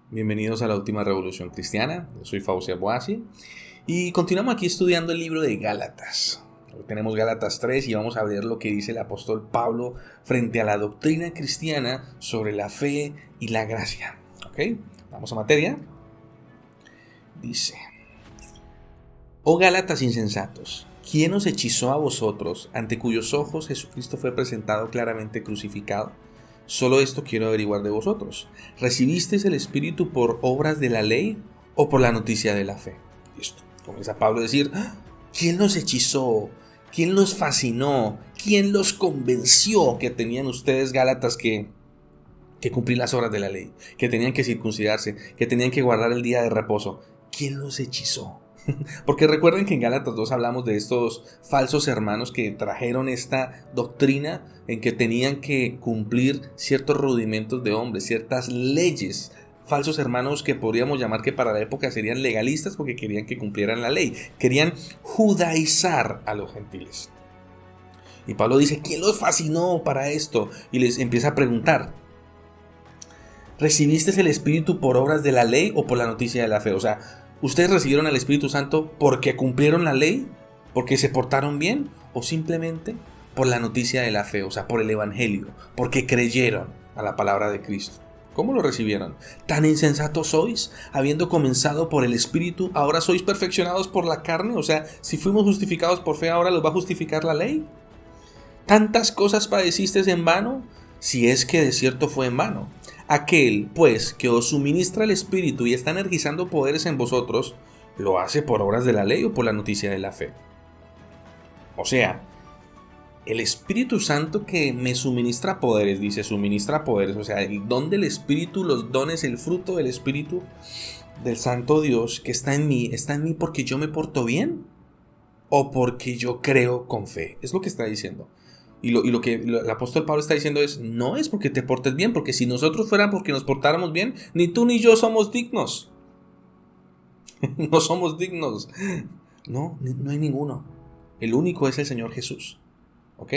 Bienvenidos a la Última Revolución Cristiana. Yo soy Fauzi Aboasi y continuamos aquí estudiando el libro de Gálatas. Hoy tenemos Gálatas 3 y vamos a ver lo que dice el apóstol Pablo frente a la doctrina cristiana sobre la fe y la gracia. ¿Ok? Vamos a materia. Dice: Oh Gálatas insensatos, ¿quién os hechizó a vosotros, ante cuyos ojos Jesucristo fue presentado claramente crucificado? Solo esto quiero averiguar de vosotros. ¿Recibisteis el Espíritu por obras de la ley o por la noticia de la fe? Listo. Comienza Pablo a decir: ¿quién los hechizó? ¿Quién los fascinó? ¿Quién los convenció que tenían ustedes, Gálatas, que cumplir las obras de la ley? Que tenían que circuncidarse, que tenían que guardar el día de reposo. ¿Quién los hechizó? Porque recuerden que en Gálatas 2 hablamos de estos falsos hermanos que trajeron esta doctrina en que tenían que cumplir ciertos rudimentos de hombres, ciertas leyes. Falsos hermanos que podríamos llamar que para la época serían legalistas porque querían que cumplieran la ley. Querían judaizar a los gentiles. Y Pablo dice: ¿quién los fascinó para esto? Y les empieza a preguntar: ¿recibiste el Espíritu por obras de la ley o por la noticia de la fe? O sea, ¿ustedes recibieron al Espíritu Santo porque cumplieron la ley? ¿Porque se portaron bien? ¿O simplemente por la noticia de la fe? O sea, por el Evangelio, porque creyeron a la palabra de Cristo. ¿Cómo lo recibieron? ¿Tan insensatos sois? Habiendo comenzado por el Espíritu, ¿ahora sois perfeccionados por la carne? O sea, si fuimos justificados por fe, ¿ahora los va a justificar la ley? ¿Tantas cosas padecisteis en vano? Si es que de cierto fue en vano. Aquel, pues, que os suministra el Espíritu y está energizando poderes en vosotros, ¿lo hace por obras de la ley o por la noticia de la fe? O sea, el Espíritu Santo que me suministra poderes, dice suministra poderes, o sea, el don del Espíritu, los dones, el fruto del Espíritu del Santo Dios que está en mí porque yo me porto bien o porque yo creo con fe. Es lo que está diciendo. Y lo que el apóstol Pablo está diciendo es: no es porque te portes bien, porque si nosotros fuera porque nos portáramos bien, ni tú ni yo somos dignos. No somos dignos. No hay ninguno. El único es el Señor Jesús. ¿Ok?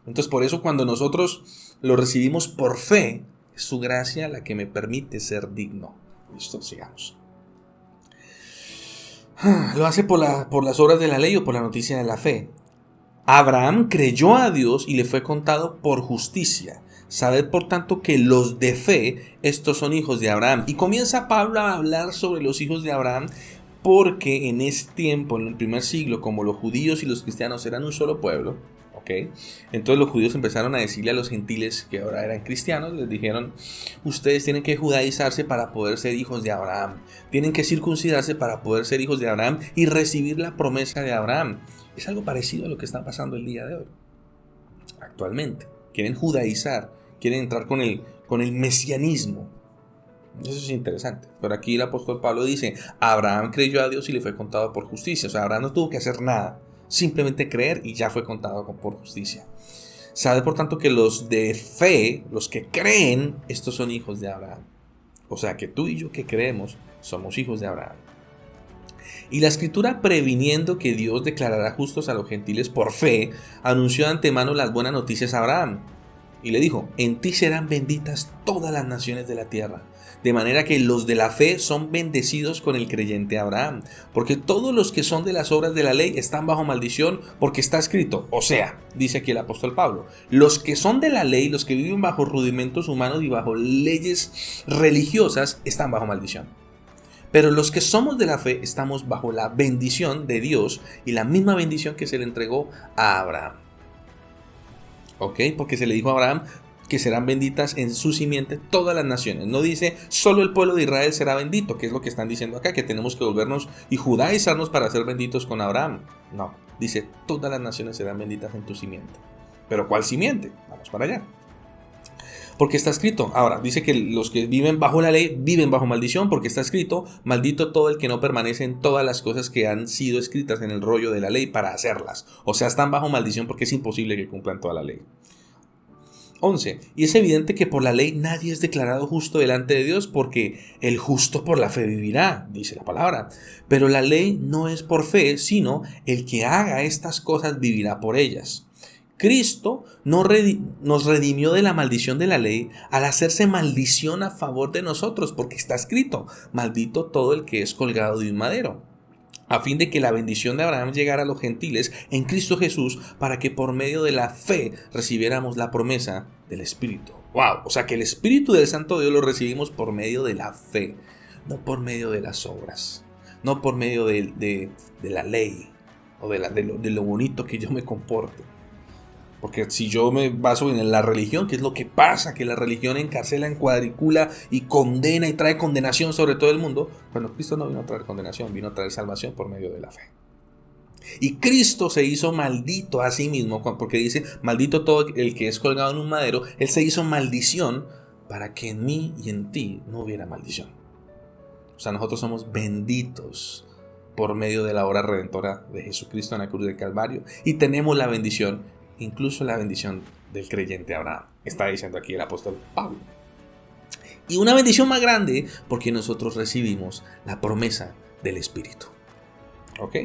Entonces por eso cuando nosotros lo recibimos por fe, es su gracia la que me permite ser digno. Listo, sigamos. ¿Lo hace por las obras de la ley o por la noticia de la fe? Abraham creyó a Dios y le fue contado por justicia. Sabed por tanto que los de fe, estos son hijos de Abraham. Y comienza Pablo a hablar sobre los hijos de Abraham, porque en ese tiempo, en el primer siglo, como los judíos y los cristianos eran un solo pueblo, ¿ok? Entonces los judíos empezaron a decirle a los gentiles que ahora eran cristianos, les dijeron: ustedes tienen que judaizarse para poder ser hijos de Abraham, tienen que circuncidarse para poder ser hijos de Abraham y recibir la promesa de Abraham. Es algo parecido a lo que está pasando el día de hoy. Actualmente quieren judaizar, quieren entrar con el mesianismo. Eso es interesante. Pero aquí el apóstol Pablo dice: Abraham creyó a Dios y le fue contado por justicia. O sea, Abraham no tuvo que hacer nada, simplemente creer y ya fue contado por justicia. Sabe por tanto que los de fe, los que creen, estos son hijos de Abraham. O sea que tú y yo que creemos somos hijos de Abraham. Y la Escritura, previniendo que Dios declarará justos a los gentiles por fe, anunció de antemano las buenas noticias a Abraham. Y le dijo: en ti serán benditas todas las naciones de la tierra. De manera que los de la fe son bendecidos con el creyente Abraham. Porque todos los que son de las obras de la ley están bajo maldición, porque está escrito. O sea, dice aquí el apóstol Pablo, los que son de la ley, los que viven bajo rudimentos humanos y bajo leyes religiosas, están bajo maldición. Pero los que somos de la fe estamos bajo la bendición de Dios y la misma bendición que se le entregó a Abraham. ¿Ok? Porque se le dijo a Abraham que serán benditas en su simiente todas las naciones. No dice solo el pueblo de Israel será bendito, que es lo que están diciendo acá, que tenemos que volvernos y judaizarnos para ser benditos con Abraham. No, dice todas las naciones serán benditas en tu simiente. ¿Pero cuál simiente? Vamos para allá. Porque está escrito. Ahora, dice que los que viven bajo la ley viven bajo maldición, porque está escrito: maldito todo el que no permanece en todas las cosas que han sido escritas en el rollo de la ley para hacerlas. O sea, están bajo maldición porque es imposible que cumplan toda la ley. 11. Y es evidente que por la ley nadie es declarado justo delante de Dios, porque el justo por la fe vivirá, dice la palabra. Pero la ley no es por fe, sino el que haga estas cosas vivirá por ellas. Cristo nos redimió de la maldición de la ley al hacerse maldición a favor de nosotros, porque está escrito: maldito todo el que es colgado de un madero, a fin de que la bendición de Abraham llegara a los gentiles en Cristo Jesús, para que por medio de la fe recibiéramos la promesa del Espíritu. ¡Wow! O sea que el Espíritu del Santo Dios lo recibimos por medio de la fe, no por medio de las obras, no por medio de la ley o de lo bonito que yo me comporte. Porque si yo me baso en la religión, ¿qué es lo que pasa? Que la religión encarcela, encuadricula y condena y trae condenación sobre todo el mundo. Bueno, Cristo no vino a traer condenación, vino a traer salvación por medio de la fe. Y Cristo se hizo maldito a sí mismo, porque dice: maldito todo el que es colgado en un madero. Él se hizo maldición para que en mí y en ti no hubiera maldición. O sea, nosotros somos benditos por medio de la obra redentora de Jesucristo en la cruz del Calvario. Y tenemos la bendición, incluso la bendición del creyente Abraham. Está diciendo aquí el apóstol Pablo. Y una bendición más grande, porque nosotros recibimos la promesa del Espíritu. ¿Ok?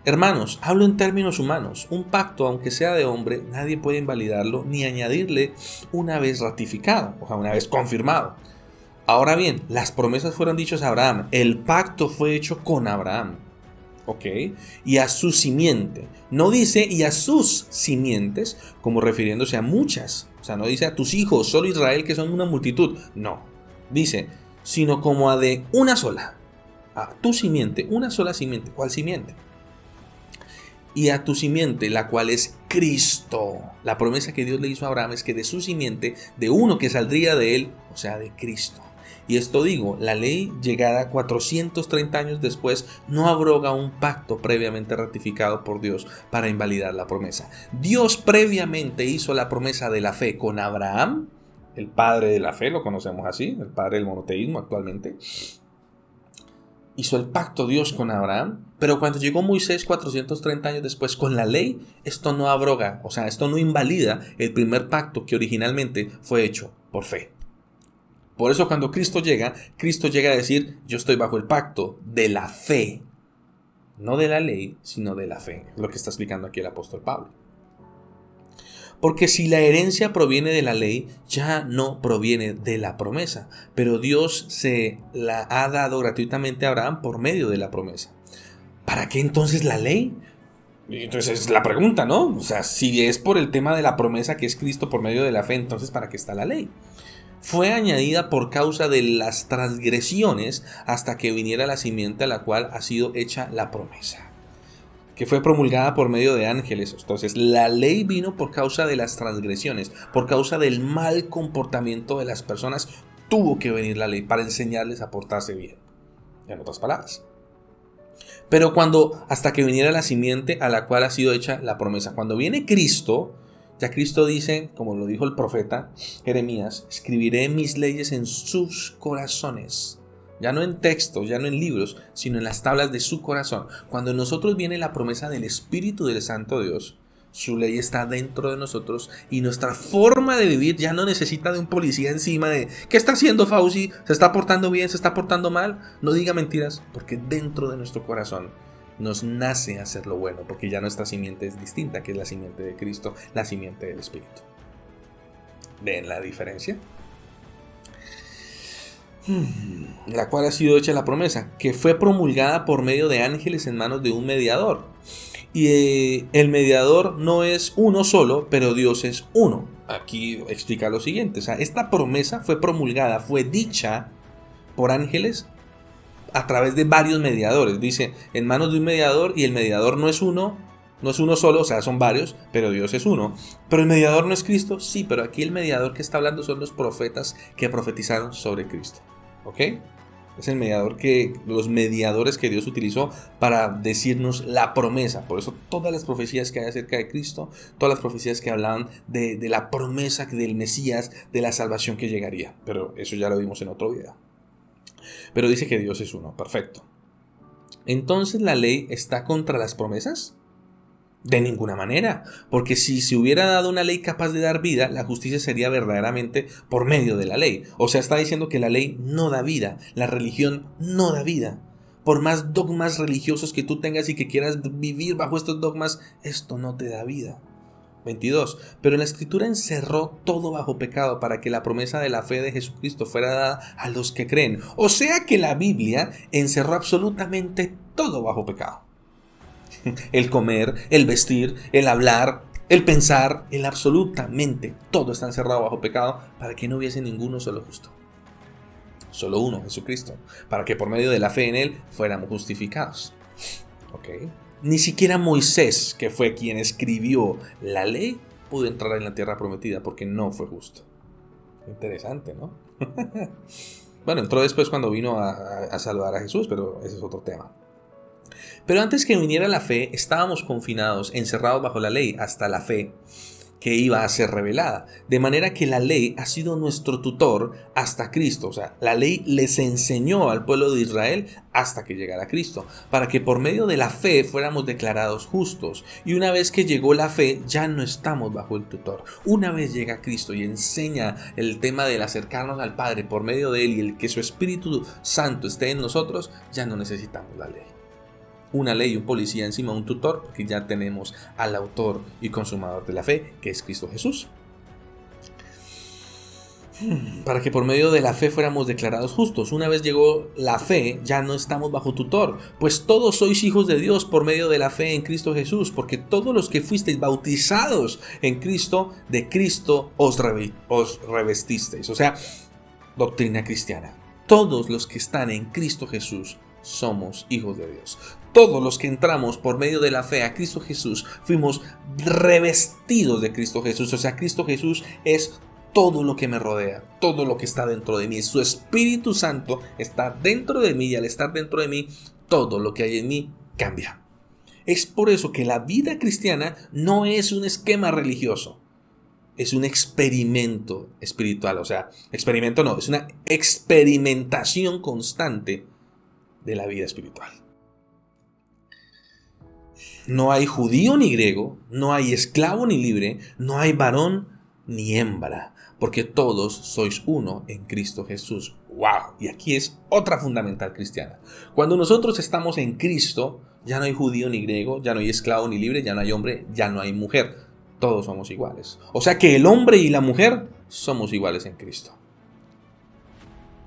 Hermanos, hablo en términos humanos. Un pacto, aunque sea de hombre, nadie puede invalidarlo ni añadirle una vez ratificado, o sea, una vez confirmado. Ahora bien, las promesas fueron dichas a Abraham. El pacto fue hecho con Abraham. ¿Ok? Y a su simiente. No dice y a sus simientes, como refiriéndose a muchas. O sea, no dice a tus hijos, solo Israel, que son una multitud. No. Dice, sino como a de una sola. A tu simiente, una sola simiente. ¿Cuál simiente? Y a tu simiente, la cual es Cristo. La promesa que Dios le hizo a Abraham es que de su simiente, de uno que saldría de él, o sea, de Cristo. Y esto digo, la ley llegada 430 años después no abroga un pacto previamente ratificado por Dios para invalidar la promesa. Dios previamente hizo la promesa de la fe con Abraham, el padre de la fe, lo conocemos así, el padre del monoteísmo actualmente. Hizo el pacto Dios con Abraham, pero cuando llegó Moisés 430 años después con la ley, esto no abroga, o sea, esto no invalida el primer pacto que originalmente fue hecho por fe. Por eso cuando Cristo llega a decir: yo estoy bajo el pacto de la fe, no de la ley, sino de la fe. Es lo que está explicando aquí el apóstol Pablo. Porque si la herencia proviene de la ley, ya no proviene de la promesa, pero Dios se la ha dado gratuitamente a Abraham por medio de la promesa. ¿Para qué entonces la ley? Entonces es la pregunta, ¿no? O sea, si es por el tema de la promesa que es Cristo por medio de la fe, entonces ¿para qué está la ley? Fue añadida por causa de las transgresiones hasta que viniera la simiente a la cual ha sido hecha la promesa, que fue promulgada por medio de ángeles. Entonces la ley vino por causa de las transgresiones, por causa del mal comportamiento de las personas. Tuvo que venir la ley para enseñarles a portarse bien, en otras palabras. Pero hasta que viniera la simiente a la cual ha sido hecha la promesa. Cuando viene Cristo, ya Cristo dice, como lo dijo el profeta Jeremías: escribiré mis leyes en sus corazones. Ya no en textos, ya no en libros, sino en las tablas de su corazón. Cuando en nosotros viene la promesa del Espíritu del Santo Dios, su ley está dentro de nosotros y nuestra forma de vivir ya no necesita de un policía encima de ¿qué está haciendo Fauci? ¿Se está portando bien? ¿Se está portando mal? No diga mentiras, porque dentro de nuestro corazón nos nace hacer lo bueno, porque ya nuestra simiente es distinta, que es la simiente de Cristo, la simiente del Espíritu. ¿Ven la diferencia? La cual ha sido hecha la promesa, que fue promulgada por medio de ángeles en manos de un mediador. Y el mediador no es uno solo, pero Dios es uno. Aquí explica lo siguiente: o sea, esta promesa fue promulgada, fue dicha por ángeles a través de varios mediadores. Dice, en manos de un mediador, y el mediador no es uno solo, o sea, son varios, pero Dios es uno. Pero el mediador no es Cristo, sí, pero aquí el mediador que está hablando son los profetas que profetizaron sobre Cristo. ¿Ok? Es el mediador los mediadores que Dios utilizó para decirnos la promesa. Por eso todas las profecías que hay acerca de Cristo, todas las profecías que hablaban de la promesa del Mesías, de la salvación que llegaría. Pero eso ya lo vimos en otro video. Pero dice que Dios es uno, perfecto. ¿Entonces la ley está contra las promesas? De ninguna manera, porque si se hubiera dado una ley capaz de dar vida, la justicia sería verdaderamente por medio de la ley. O sea, está diciendo que la ley no da vida, la religión no da vida. Por más dogmas religiosos que tú tengas y que quieras vivir bajo estos dogmas, esto no te da vida. 22. Pero la Escritura encerró todo bajo pecado para que la promesa de la fe de Jesucristo fuera dada a los que creen. O sea que la Biblia encerró absolutamente todo bajo pecado. El comer, el vestir, el hablar, el pensar, el absolutamente todo está encerrado bajo pecado para que no hubiese ninguno solo justo. Solo uno, Jesucristo, para que por medio de la fe en Él fuéramos justificados. ¿Ok? Ni siquiera Moisés, que fue quien escribió la ley, pudo entrar en la tierra prometida porque no fue justo. Interesante, ¿no? Bueno, entró después cuando vino a salvar a Jesús, pero ese es otro tema. Pero antes que viniera la fe, estábamos confinados, encerrados bajo la ley, hasta la fe que iba a ser revelada. De manera que la ley ha sido nuestro tutor hasta Cristo. O sea, la ley les enseñó al pueblo de Israel hasta que llegara Cristo, para que por medio de la fe fuéramos declarados justos. Y una vez que llegó la fe, ya no estamos bajo el tutor. Una vez llega Cristo y enseña el tema del acercarnos al Padre por medio de Él y el que su Espíritu Santo esté en nosotros, ya no necesitamos la ley. Una ley, un policía encima, un tutor, porque ya tenemos al autor y consumador de la fe, que es Cristo Jesús. Para que por medio de la fe fuéramos declarados justos. Una vez llegó la fe, ya no estamos bajo tutor, pues todos sois hijos de Dios por medio de la fe en Cristo Jesús, porque todos los que fuisteis bautizados en Cristo, de Cristo os revestisteis. O sea, doctrina cristiana. Todos los que están en Cristo Jesús somos hijos de Dios. Todos los que entramos por medio de la fe a Cristo Jesús fuimos revestidos de Cristo Jesús. O sea, Cristo Jesús es todo lo que me rodea, todo lo que está dentro de mí. Su Espíritu Santo está dentro de mí y al estar dentro de mí, todo lo que hay en mí cambia. Es por eso que la vida cristiana no es un esquema religioso. Es un experimento espiritual. O sea, experimento no, es una experimentación constante de la vida espiritual. No hay judío ni griego, no hay esclavo ni libre, no hay varón ni hembra, porque todos sois uno en Cristo Jesús. ¡Wow! Y aquí es otra fundamental cristiana. Cuando nosotros estamos en Cristo, ya no hay judío ni griego, ya no hay esclavo ni libre, ya no hay hombre, ya no hay mujer. Todos somos iguales. O sea que el hombre y la mujer somos iguales en Cristo.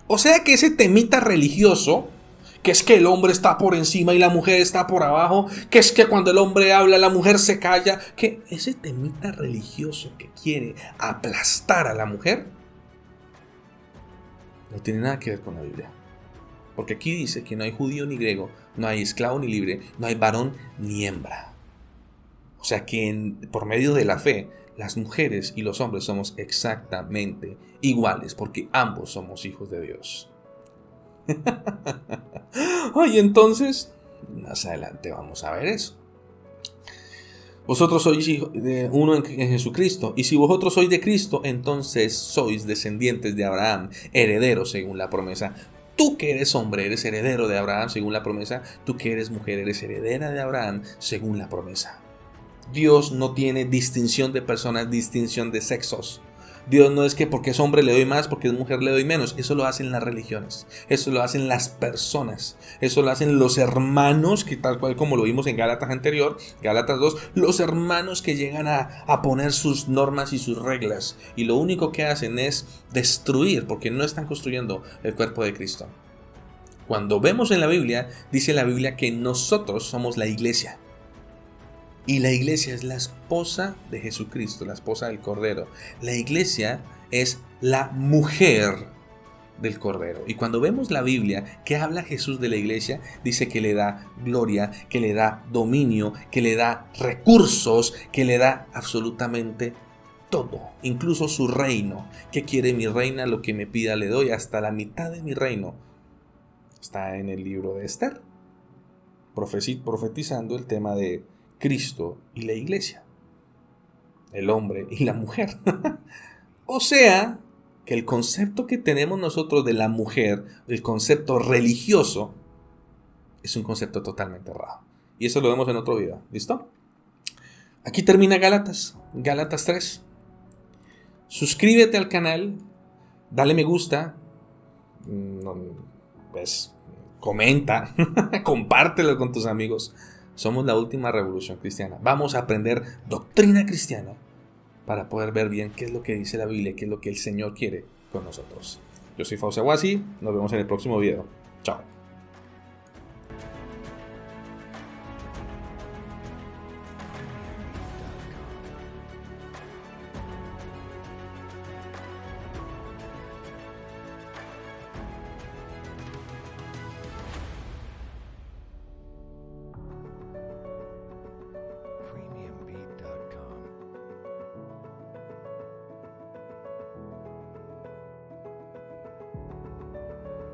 O sea que ese temita religioso, que es que el hombre está por encima y la mujer está por abajo, que es que cuando el hombre habla la mujer se calla, que ese temita religioso que quiere aplastar a la mujer no tiene nada que ver con la Biblia. Porque aquí dice que no hay judío ni griego, no hay esclavo ni libre, no hay varón ni hembra. O sea que por medio de la fe, las mujeres y los hombres somos exactamente iguales, porque ambos somos hijos de Dios. Oye, entonces, más adelante vamos a ver eso. Vosotros sois hijos de uno en Jesucristo, y si vosotros sois de Cristo, entonces sois descendientes de Abraham, herederos según la promesa. Tú que eres hombre, eres heredero de Abraham según la promesa. Tú que eres mujer, eres heredera de Abraham según la promesa. Dios no tiene distinción de personas, distinción de sexos. Dios no es que porque es hombre le doy más, porque es mujer le doy menos. Eso lo hacen las religiones, eso lo hacen las personas, eso lo hacen los hermanos, que tal cual como lo vimos en Gálatas anterior, Gálatas 2, los hermanos que llegan a poner sus normas y sus reglas, y lo único que hacen es destruir, porque no están construyendo el cuerpo de Cristo. Cuando vemos en la Biblia, dice la Biblia que nosotros somos la iglesia. Y la iglesia es la esposa de Jesucristo, la esposa del Cordero. La iglesia es la mujer del Cordero. Y cuando vemos la Biblia que habla Jesús de la iglesia, dice que le da gloria, que le da dominio, que le da recursos, que le da absolutamente todo, incluso su reino. ¿Qué quiere mi reina? Lo que me pida le doy, hasta la mitad de mi reino. Está en el libro de Esther, profetizando el tema de Cristo y la iglesia, el hombre y la mujer. O sea, que el concepto que tenemos nosotros de la mujer, el concepto religioso, es un concepto totalmente errado. Y eso lo vemos en otro video. ¿Listo? Aquí termina Gálatas 3. Suscríbete al canal, dale me gusta, pues comenta, compártelo con tus amigos. Somos la última revolución cristiana. Vamos a aprender doctrina cristiana para poder ver bien qué es lo que dice la Biblia, qué es lo que el Señor quiere con nosotros. Yo soy Fausto Aguasi, nos vemos en el próximo video. Chao.